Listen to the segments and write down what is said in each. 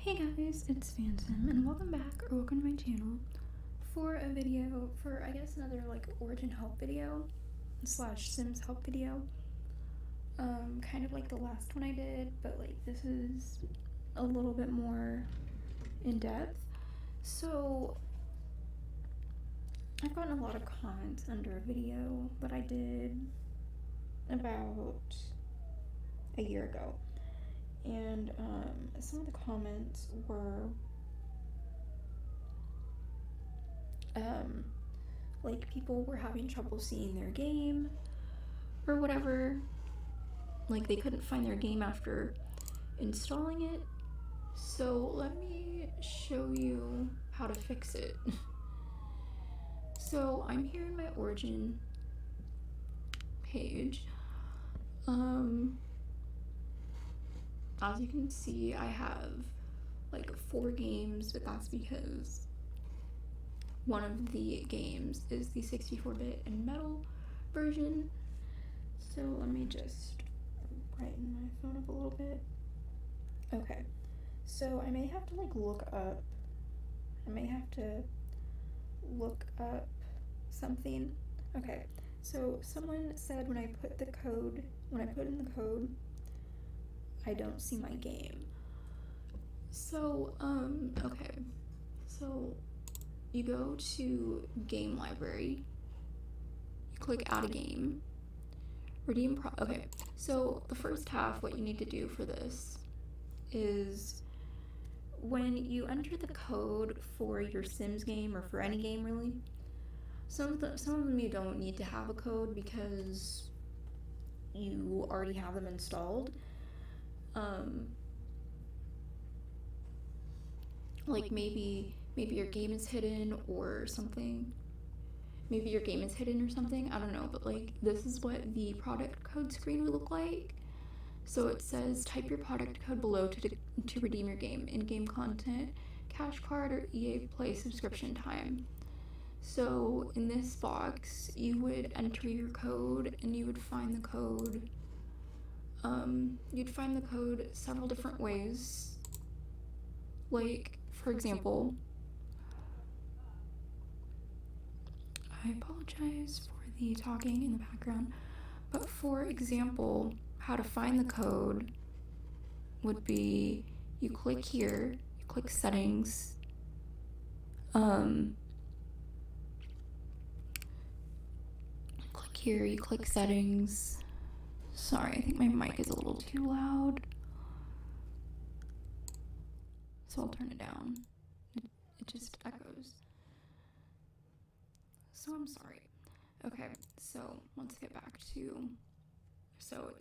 Hey guys, it's Phantom, and welcome back, or welcome to my channel, for a video, for I guess another like origin help video, slash Sims help video, kind of like the last one I did, but like this is a little bit more in depth. So, I've gotten a lot of comments under a video that I did about a year ago, and some of the comments were like people were having trouble seeing their game or whatever, like they couldn't find their game after installing it. So let me show you how to fix it. So I'm here in my origin page. As you can see, I have like 4 games, but that's because one of the games is the 64-bit and metal version. So let me just brighten my phone up a little bit. Okay, so I may have to like look up something. Okay, so someone said when I put in the code, I don't see my game. So, okay. So, you go to Game Library, you click Add a Game, okay. So, the first half, what you need to do for this is when you enter the code for your Sims game, or for any game really, some of them you don't need to have a code because you already have them installed. Like maybe your game is hidden or something. Maybe your game is hidden or something, I don't know, but like this is what the product code screen would look like. So it says type your product code below to redeem your game, in-game content, cash card, or EA Play subscription time. So in this box, you would enter your code and you would find the code. You'd find the code several different ways. Like, for example, I apologize for the talking in the background, but for example, how to find the code would be you click here, you click settings, click here, you click settings. Sorry, I think my mic is a little too loud, so I'll turn it down. It just echoes. So I'm sorry. Okay, so let's get back to, so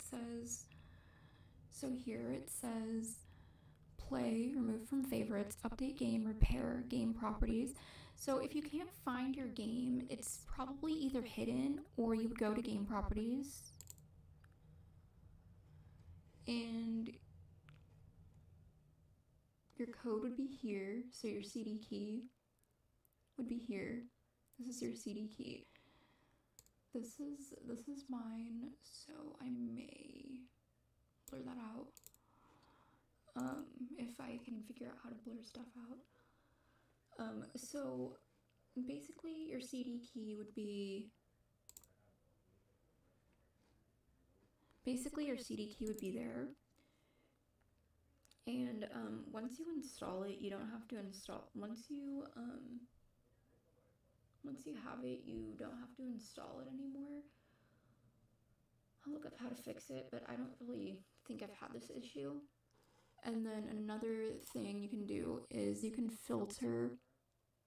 here it says play, remove from favorites, update game, repair game properties. So if you can't find your game, it's probably either hidden or you would go to game properties and your code would be here. So your CD key would be here. This is your CD key. This is mine, so I may blur that out. If I can figure out how to blur stuff out. So basically your CD key would be there. And once you install it, you don't have to install, once you have it, you don't have to install it anymore. I'll look up how to fix it, but I don't really think I've had this issue. And then another thing you can do is you can filter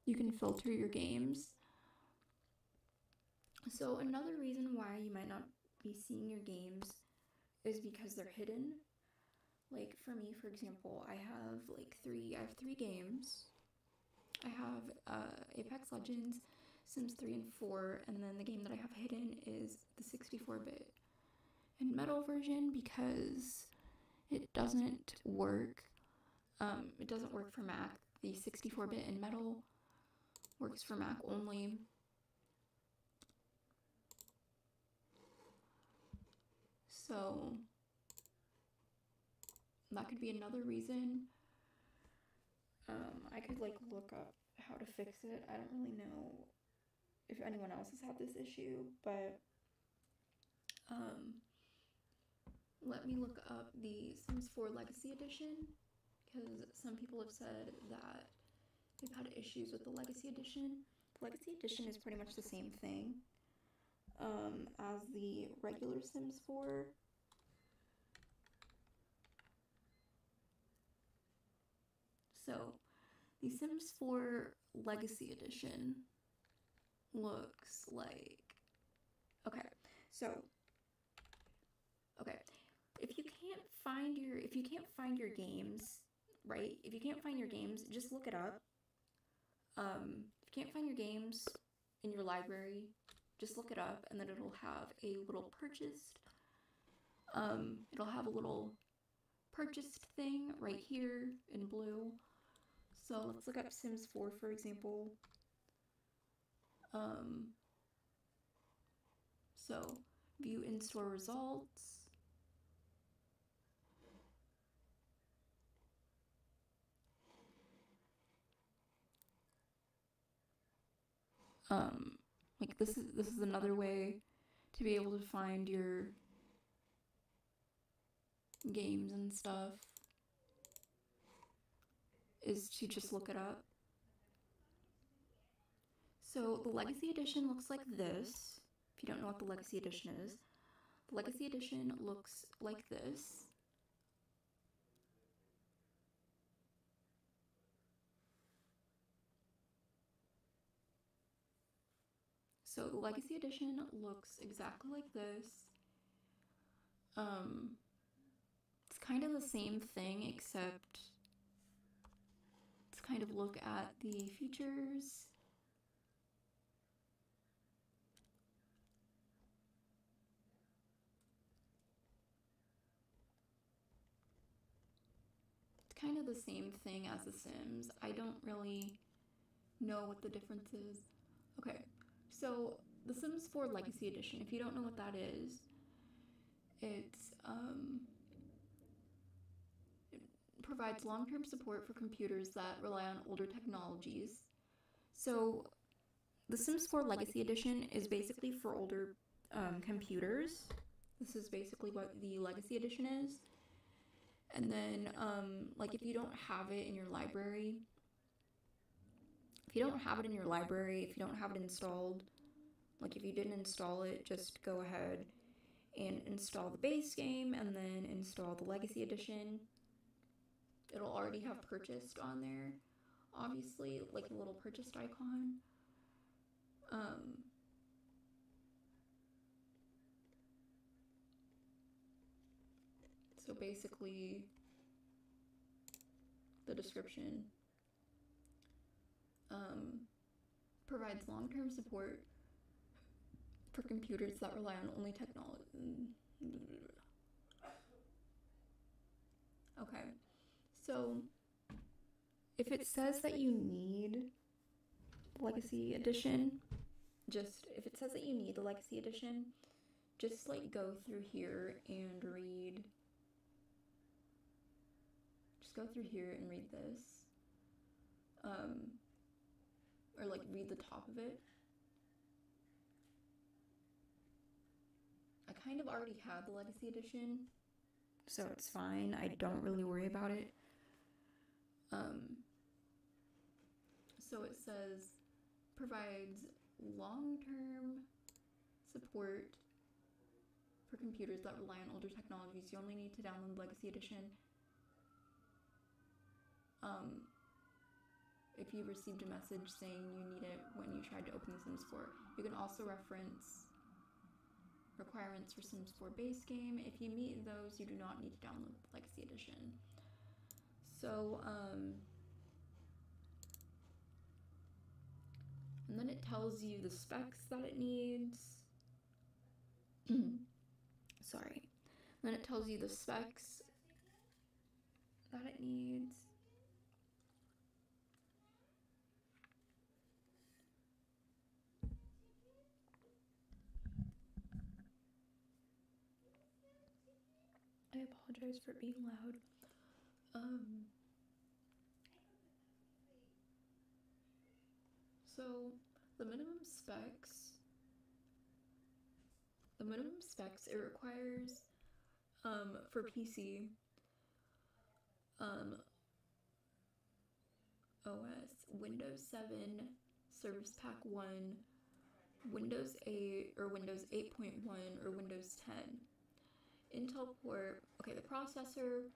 your games. So another reason why you might not be seeing your games is because they're hidden. Like for me, for example, I have 3 games. I have Apex Legends, Sims 3 and 4, and then the game that I have hidden is the 64-bit and metal version because it doesn't work. It doesn't work for Mac. The 64-bit and metal works for Mac only. So that could be another reason. I could like look up how to fix it. I don't really know if anyone else has had this issue, but let me look up the Sims 4 Legacy Edition, because some people have said that they've had issues with the Legacy Edition. The Legacy Edition is pretty much the same thing as the regular Sims 4. So, the Sims 4 Legacy Edition looks like... Okay, so... Okay, if you can't find your games, right? If you can't find your games, just look it up. If you can't find your games in your library, just look it up, and then it'll have a little purchased. It'll have a little purchased thing right here in blue. So let's look up Sims 4, for example. So view in-store results. Like this is another way to be able to find your games and stuff, is to just look it up. So the Legacy Edition looks like this. If you don't know what the Legacy Edition is, the Legacy Edition looks like this. So the Legacy Edition looks exactly like this. It's kind of the same thing, except let's kind of look at the features. It's kind of the same thing as The Sims. I don't really know what the difference is. Okay, so The Sims 4 Legacy Edition, if you don't know what that is, it provides long-term support for computers that rely on older technologies. So The Sims 4 Legacy Edition is basically for older computers. This is basically what the Legacy Edition is. And then, like, if you don't have it in your library, if you don't have it installed, like if you didn't install it, just go ahead and install the base game and then install the Legacy Edition. It'll already have purchased on there, obviously, like a little purchased icon. So basically, the description provides long-term support for computers that rely on only technology. Okay, so if it says that you need Legacy Edition, just like go through here and read. Just go through here and read this. Or like read the top of it. I kind of already have the Legacy Edition, so it's fine. I don't really worry about it. So it says provides long-term support for computers that rely on older technologies. You only need to download the Legacy Edition if you received a message saying you need it when you tried to open The Sims 4. You can also reference requirements for Sims 4 base game. If you meet those, you do not need to download the Legacy Edition. So, and then it tells you the specs that it needs. Sorry. And then it tells you the specs that it needs. I apologize for being loud. So the minimum specs, it requires for PC OS, Windows 7, Service Pack 1, Windows 8 or Windows 8.1 or Windows 10. Intel Core, okay, the processor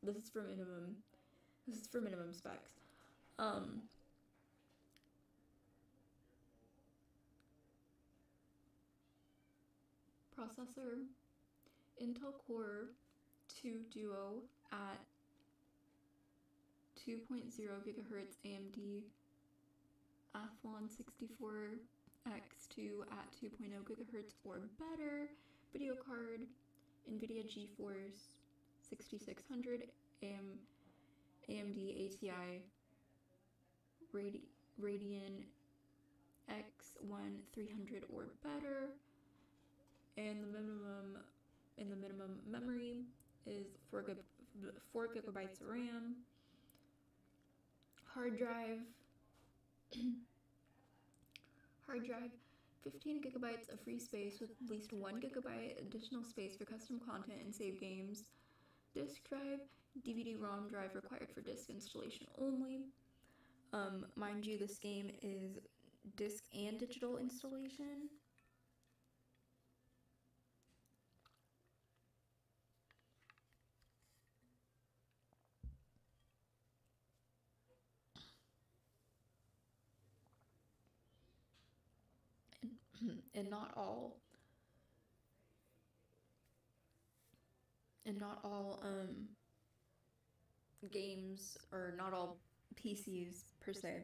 this is for minimum specs. Processor, Intel Core 2 Duo at 2.0 gigahertz AMD Athlon 64X2 at 2.0 gigahertz or better. Video card, NVIDIA GeForce 6600 AMD ATI Radeon X1 300 or better. And the minimum memory is 4 gigabytes of RAM. Hard drive, 15 gigabytes of free space with at least 1 gigabyte additional space for custom content and save games. Disk drive, DVD-ROM drive required for disk installation only. Mind you, this game is disk and digital installation. And not all games, or not all PCs per se,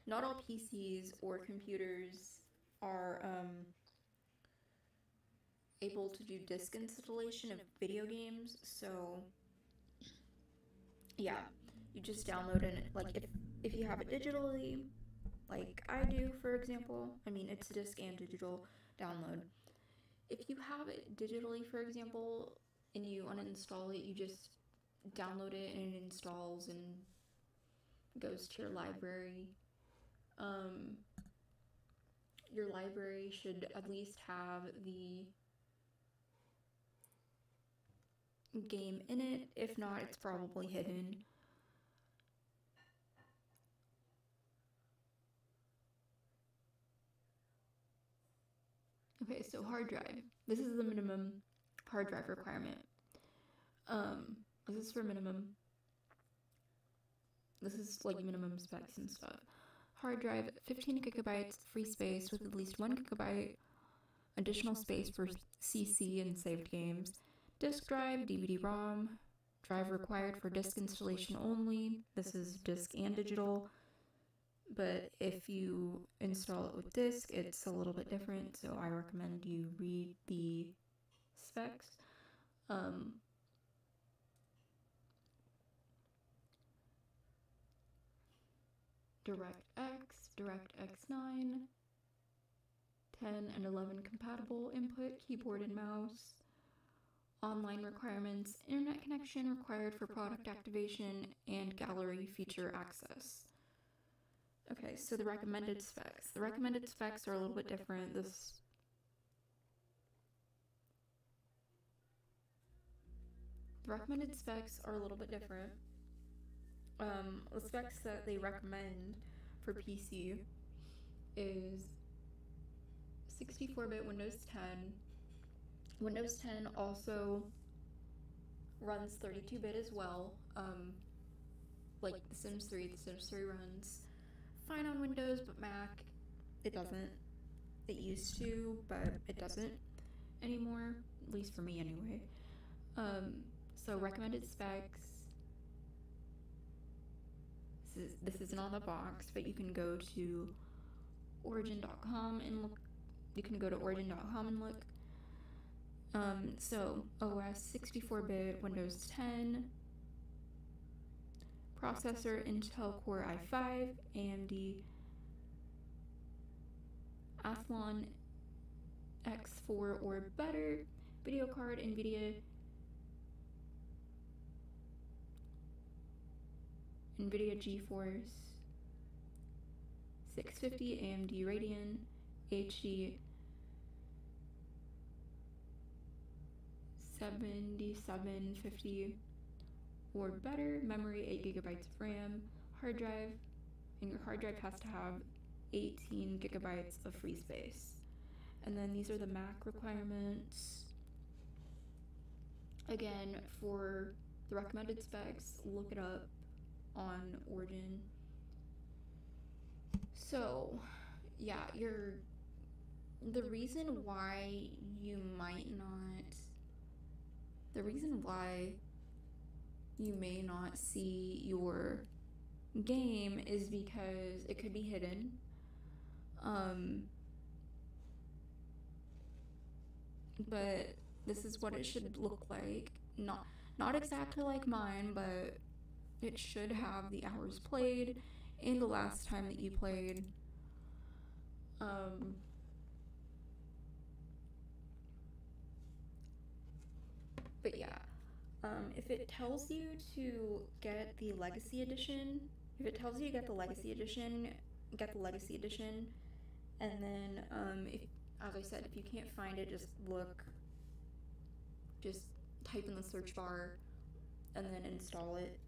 not all PCs or computers are able to do disk installation of video games. So yeah, you just download it. Like if you have it digitally, like I do, for example, I mean, it's disc and digital download. If you have it digitally, for example, and you uninstall it, you just download it and it installs and goes to your library. Your library should at least have the game in it. If not, it's probably hidden. Okay, so hard drive. This is the minimum hard drive requirement. This is for minimum. This is like minimum specs and stuff. Hard drive, 15 gigabytes free space with at least 1 gigabyte additional space for CC and saved games. Disk drive, DVD-ROM, drive required for disk installation only. This is disk and digital, but if you install it with disk, it's a little bit different, so I recommend you read the specs. DirectX 9, 10 and 11 compatible input, keyboard and mouse. Online requirements, internet connection required for product activation and gallery feature access. Okay, so the recommended specs. The recommended specs are a little bit different. The recommended specs are a little bit different. The specs that they recommend for PC is 64-bit Windows 10. Windows 10 also runs 32-bit as well. Like The Sims 3. The Sims 3 runs fine on Windows, but Mac, it doesn't. It used to, but it doesn't anymore, at least for me anyway. So recommended specs. This isn't on the box, but you can go to origin.com and look. You can go to origin.com and look. So OS 64-bit Windows 10, processor Intel Core i5, AMD Athlon X4 or better, video card NVIDIA GeForce 650 AMD Radeon HD 7750 or better, memory 8 gigabytes of RAM, hard drive, and your hard drive has to have 18 gigabytes of free space. And then these are the Mac requirements. Again, for the recommended specs, look it up on Origin. So, yeah, the reason why you may not see your game is because it could be hidden. But this is what it should look like. Not exactly like mine, but it should have the hours played and the last time that you played. But yeah, if it tells you to get the Legacy Edition, get the Legacy Edition, and then, as I said, if you can't find it, just type in the search bar and then install it.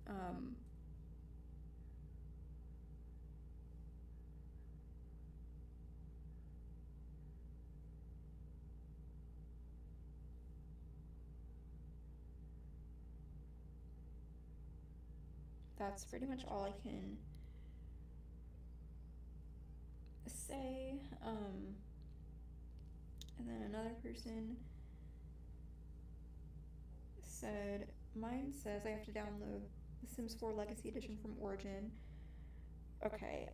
That's pretty much all I can say. And then another person said, mine says I have to download The Sims 4 Legacy Edition from Origin. Okay,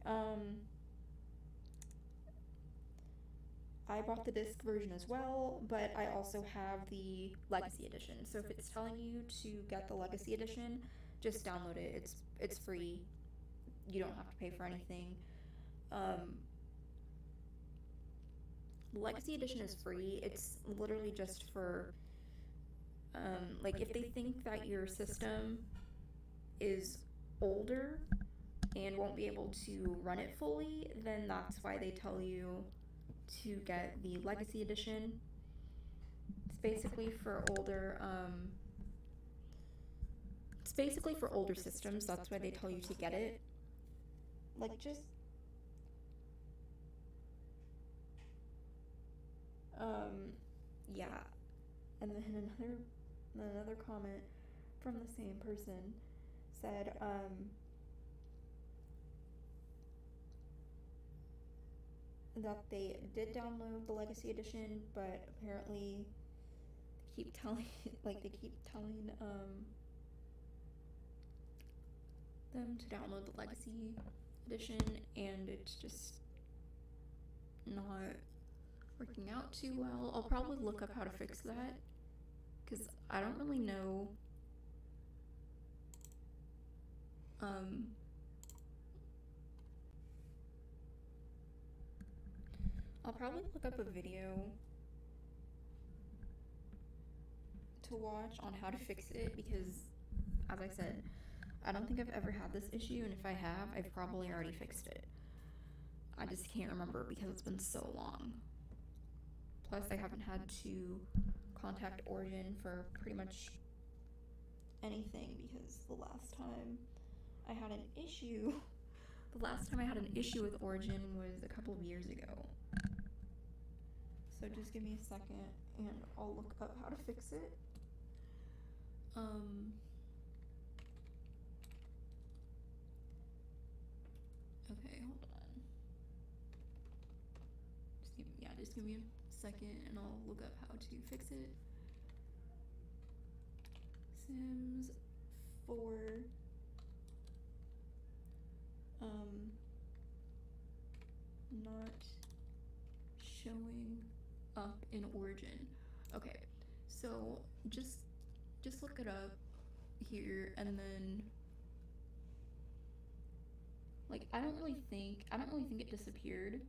I bought the disc version as well, but I also have the Legacy Edition. So if it's telling you to get the Legacy Edition, just download it. It's free. You don't have to pay for anything. The Legacy Edition is free. It's literally just for, like, if they think that your system is older and won't be able to run it fully, then that's why they tell you to get the Legacy Edition. It's basically for older, systems. That's why they tell you to get it. Like, just yeah. And then another comment from the same person said, that they did download the Legacy Edition, but apparently they keep telling them to download the Legacy Edition, and it's just not working out too well. I'll probably look up how to fix that, because I don't really know. I'll probably look up a video to watch on how to fix it, because, as I said, I don't think I've ever had this issue, and if I have, I've probably already fixed it. I just can't remember because it's been so long. Plus, I haven't had to contact Origin for pretty much anything, because the last time I had an issue with Origin was a couple of years ago. So just give me a second and I'll look up how to fix it. Okay, hold on. Just give me a second and I'll look up how to fix it. Sims 4 not showing up in Origin. Okay, so just look it up here, and then, like, I don't really think it disappeared.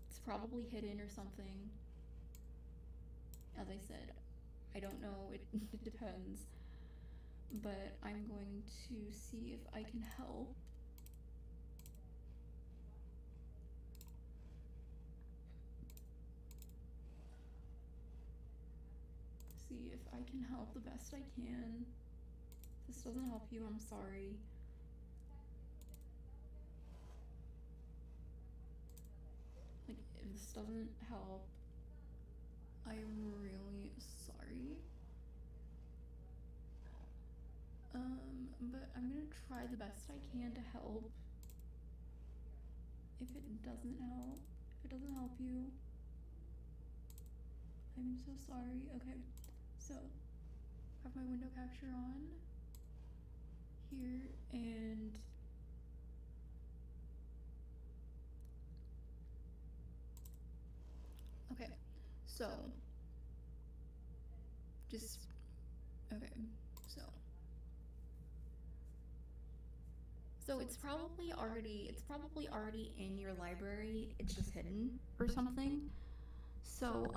It's probably hidden or something. As I said, I don't know, it depends. But I'm going to see if I can help. I can help the best I can. If this doesn't help you, I'm sorry. Like, if this doesn't help, I'm really sorry. But I'm gonna try the best I can to help. If it doesn't help you, I'm so sorry. Okay, so I have my window capture on here, and okay, so just okay, so it's probably already in your library. It's just hidden or something. So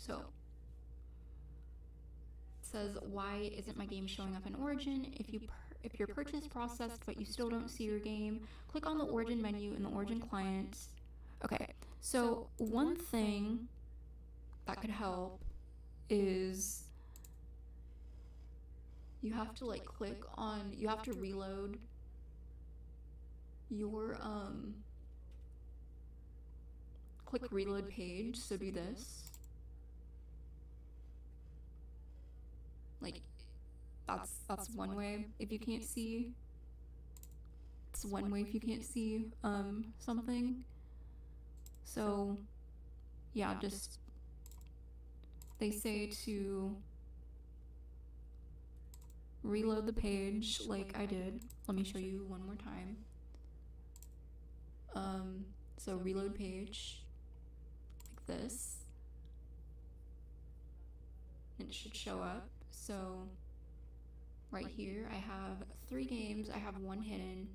it says, why isn't my game showing up in Origin? If your purchase processed but you still don't see your game, click on the Origin menu in the Origin client. Okay, so one thing that could help is you have to you have to reload your click reload page. So do this. Like, that's one way if you can't see. It's one way if you can't see something. So yeah, just they say to reload the page like I did. Let me show you one more time. So reload page like this, and it should show up. So right here I have 3 games. I have 1 hidden.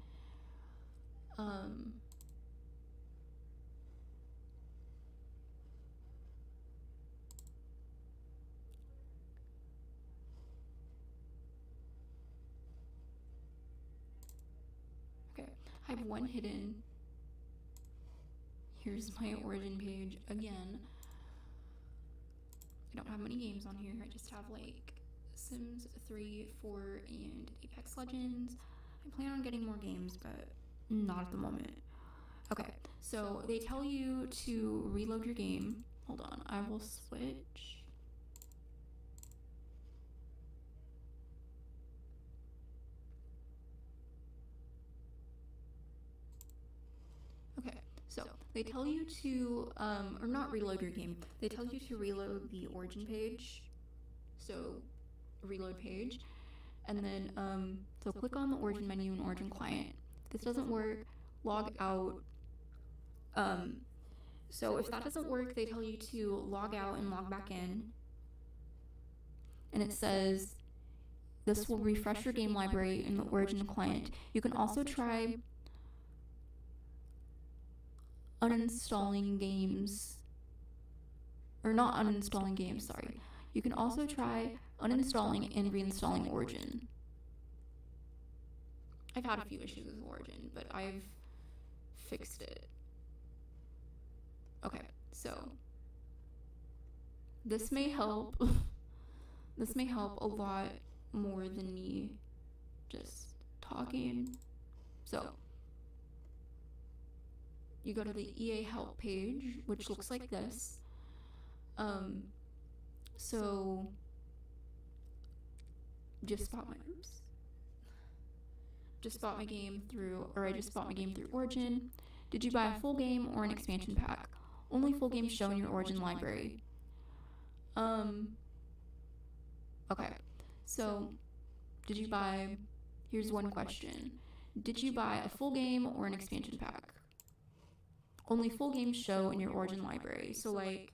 Okay, I have 1 hidden. Here's my Origin page again. I don't have many games on here. I just have like Sims 3, 4, and Apex Legends. I plan on getting more games, but not at the moment. Okay, so they tell you to reload your game. Hold on, I will switch. Okay, so they tell you to, or not reload your game. They tell you to reload the Origin page. So reload page, and then so click on the Origin menu in Origin client. If this doesn't work, log out. So if that doesn't work, they tell you to log out and log back in, and it says this will refresh your game library in the Origin client. You can also try uninstalling games, or not uninstalling games, sorry. You can also try uninstalling and reinstalling Origin. I've had a few issues with Origin, but I've fixed it. Okay, so this may help. This may help a lot more than me just talking. So you go to the EA help page, which looks like this. So just bought my game through Origin. Did you buy a full game or an expansion pack? Only full games show in your Origin library. Okay, so here's one question. Did you buy a full game or an expansion pack? Only full games show in your Origin library. So like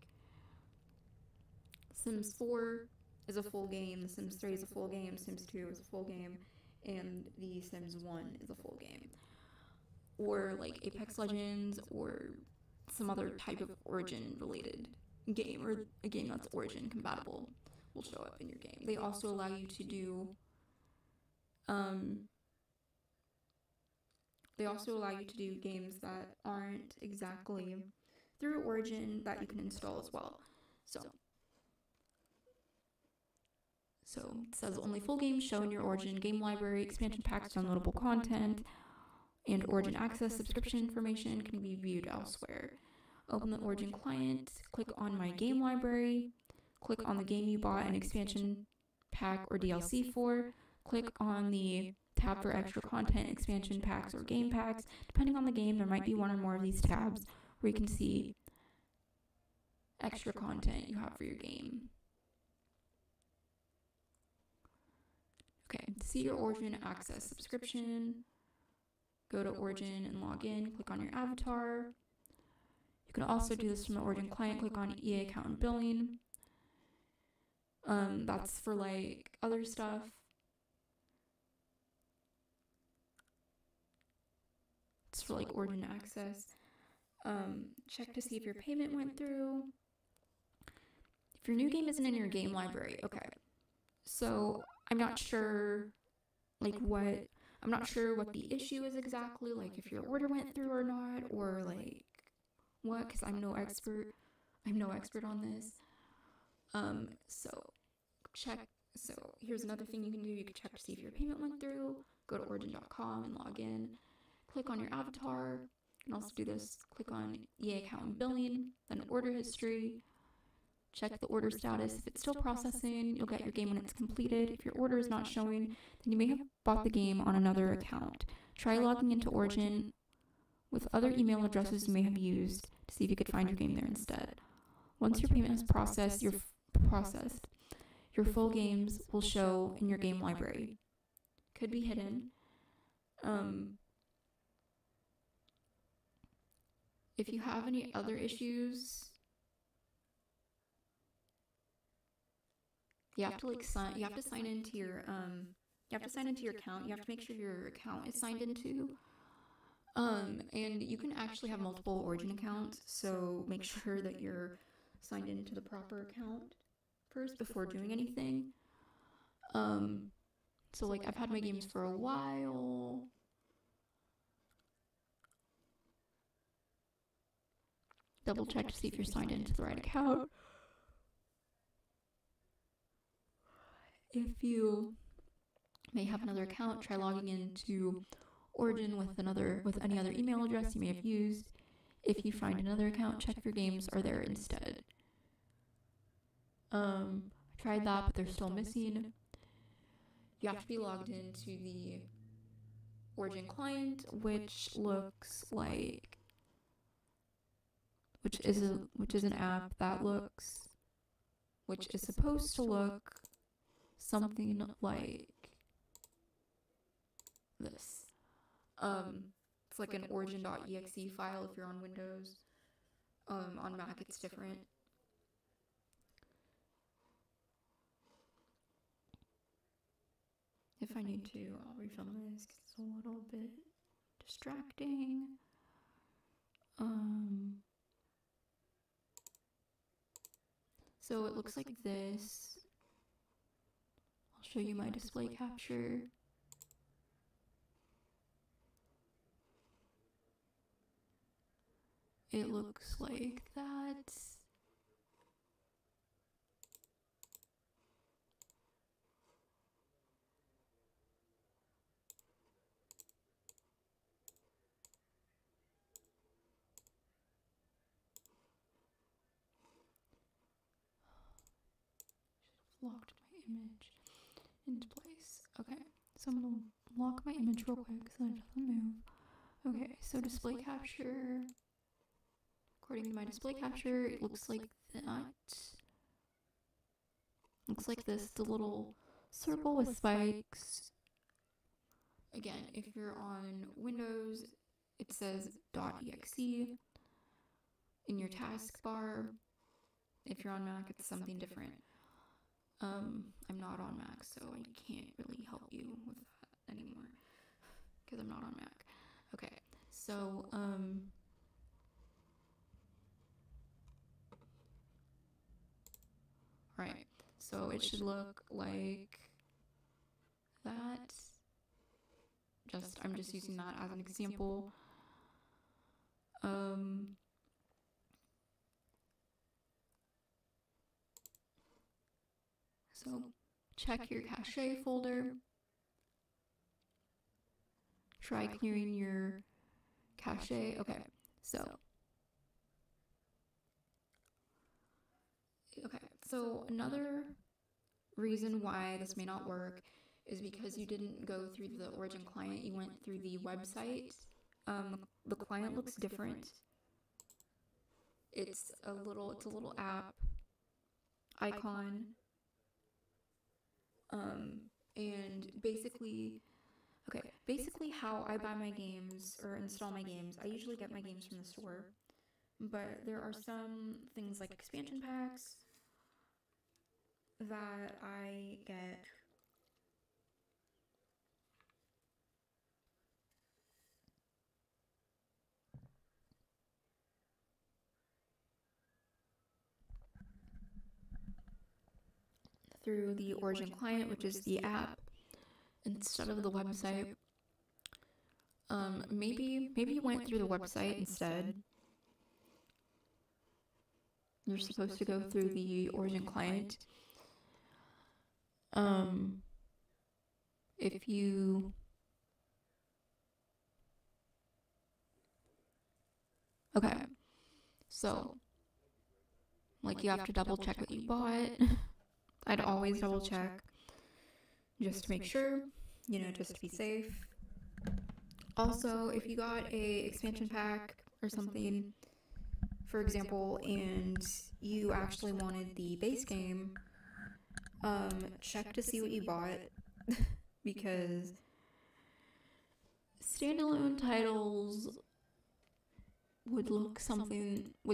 Sims 4 is a full game, The Sims 3 is a full game, Sims 2 is a full game, and The Sims 1 is a full game. Or like Apex Legends or some other type of Origin related game, or a game that's Origin compatible will show up in your game. They also allow you to do games that aren't exactly through Origin that you can install as well. So it says only full games shown in your Origin game library, expansion packs, downloadable content, and Origin access subscription information can be viewed elsewhere. Open the Origin client, click on My Game Library, click on the game you bought an expansion pack or DLC for, click on the tab for extra content, expansion packs, or game packs. Depending on the game, there might be one or more of these tabs where you can see extra content you have for your game. Okay, to see your Origin access subscription, go to Origin and log in, click on your avatar. You can also do this from the Origin client, click on EA account and billing. That's for like other stuff. It's for like Origin access. Check to see if your payment went through. If your new game isn't in your game library, okay. So I'm not sure what the issue is exactly, like if your order went through or not, or like what, because I'm no expert on this. So here's another thing you can do. You can check to see if your payment went through. Go to origin.com and log in. Click on your avatar. You can also do this. Click on EA account and billing, then order history. Check the order status. If it's still processing, you'll get your game when it's completed. If your order is not showing, then you may have bought the game on another account. Try logging into Origin with other email addresses you may have used to see if you could find your game there instead. Once your payment is processed, your full games will show in your game library. Could be hidden. If you have any other issues, you have to sign into your account. You have to make sure your account is signed into. And you can actually have multiple Origin accounts, so make sure that you're signed into the proper account first before doing anything. So like I've had my games for a while. Double check to see if you're signed into the right account. If you may have another account, try logging into Origin with any other email address you may have used. If you find another account, check if your games are there instead. I tried that, but they're still missing. You have to be logged into the Origin client, which is an app that which is supposed to look something like this. It's like an origin.exe file if you're on Windows. On Mac it's different. If I need to, I'll refilm this because it's a little bit distracting. So it looks like this. I'll show you my display capture. It looks like that. Locked my image into place. Okay, so I'm gonna lock my image real quick so that it doesn't move. Okay, so display capture. According to my display capture, it looks like that. Looks like this, the little circle with spikes. Again, if you're on Windows, it says .exe in your taskbar. If you're on Mac, it's something different. I'm not on Mac, so I can't really help you with that anymore because I'm not on Mac. Okay, so right, so it should look like that. I'm just using that as an example. So check your cache folder. Try clearing your cache. Okay, so another reason why this may not work is because you didn't go through the origin client, you went through the website. The client looks different. It's a little app icon. And basically how I buy my games or install my games, I usually get my games from the store, but there are some things like expansion packs that I get through the origin client, which is the app, instead of the website. Maybe you went through the website instead. You're supposed to go through the origin client. If you so like you have to double check what you bought. I'd always double check just to make sure, just to be safe. Also, if you got a expansion pack or something, for example, and you actually wanted the base game, check to see what you bought because standalone titles would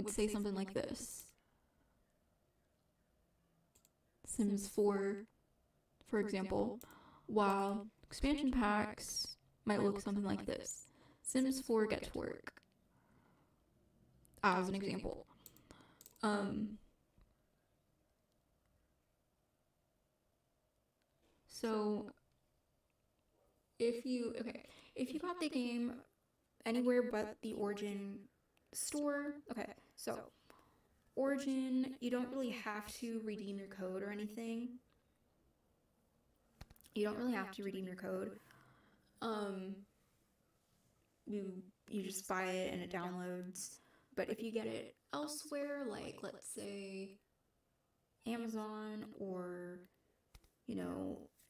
say something like this. Sims 4, for example, while expansion packs might look something like this. Sims 4 Get to Work, as an example. So if you got the game anywhere but the Origin store, so Origin, you don't really have to redeem your code or anything. You don't really have to redeem your code. You just buy it and it downloads. But if you get it elsewhere, like let's say Amazon or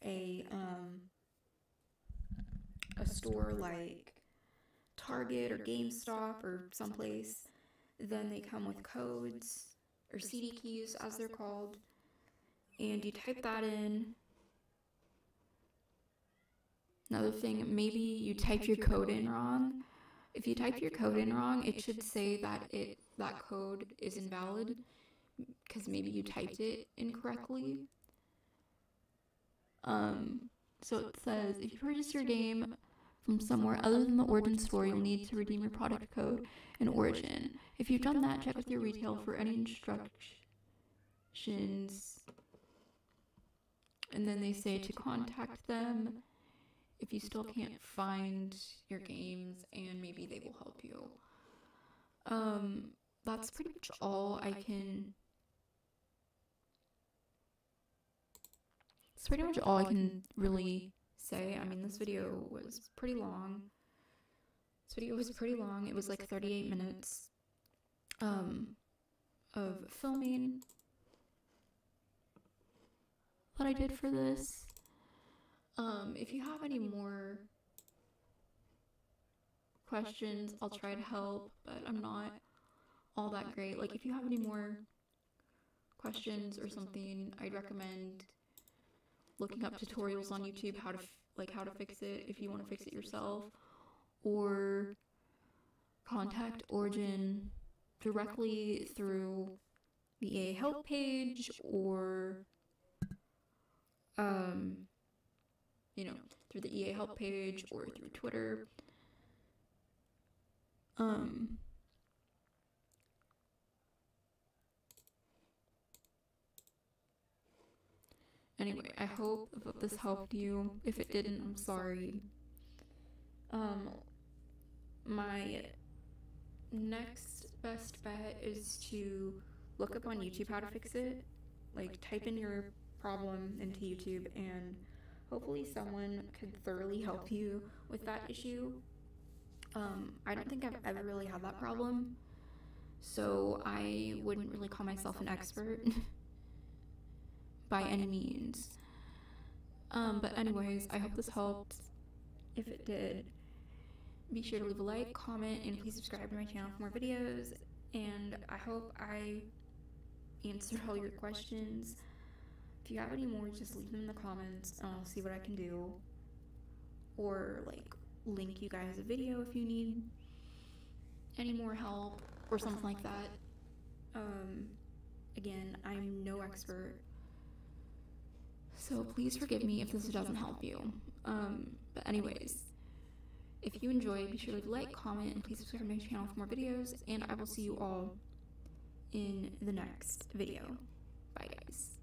a store like Target or GameStop or someplace, then they come with codes or CD keys as they're called, and you type that in. Another thing, maybe you typed your code in wrong. If you type your code in wrong, it should say that that code is invalid because maybe you typed it incorrectly. So it says, if you purchase your game from somewhere other than the Origin store, you'll need to redeem your product code in Origin. If you've done that, check with your retail for any instructions. And then they say to contact them if you still can't find your games, and maybe they will help you. That's pretty much all I can... It's pretty much all I can really say. I mean, this video was pretty long. It was like 38 minutes of filming that I did for this. If you have any more questions, I'll try to help, but I'm not all that great. Like, if you have any more questions or something, I'd recommend looking up tutorials on YouTube how to fix it if you want to fix it yourself, or contact Origin directly through the EA help page, or through the EA help page, or through Twitter. Anyway, I hope that this helped you. If it didn't, I'm sorry. My next best bet is to look up on YouTube how to fix it. Like, type in your problem into YouTube, and hopefully someone could thoroughly help you with that issue. I don't think I've ever really had that problem, so I wouldn't really call myself an expert by any means. But anyways, I hope this helped. If it did, be sure to leave a like, comment, and please subscribe to my channel for more videos. And I hope I answered all your questions. If you have any more, just leave them in the comments and I'll see what I can do. Or like link you guys a video if you need any more help or something like that. Again, I'm no expert, so please forgive me if this doesn't help you. But anyways, if you enjoyed, be sure to leave a like, comment, and please subscribe to my channel for more videos, and I will see you all in the next video. Bye guys.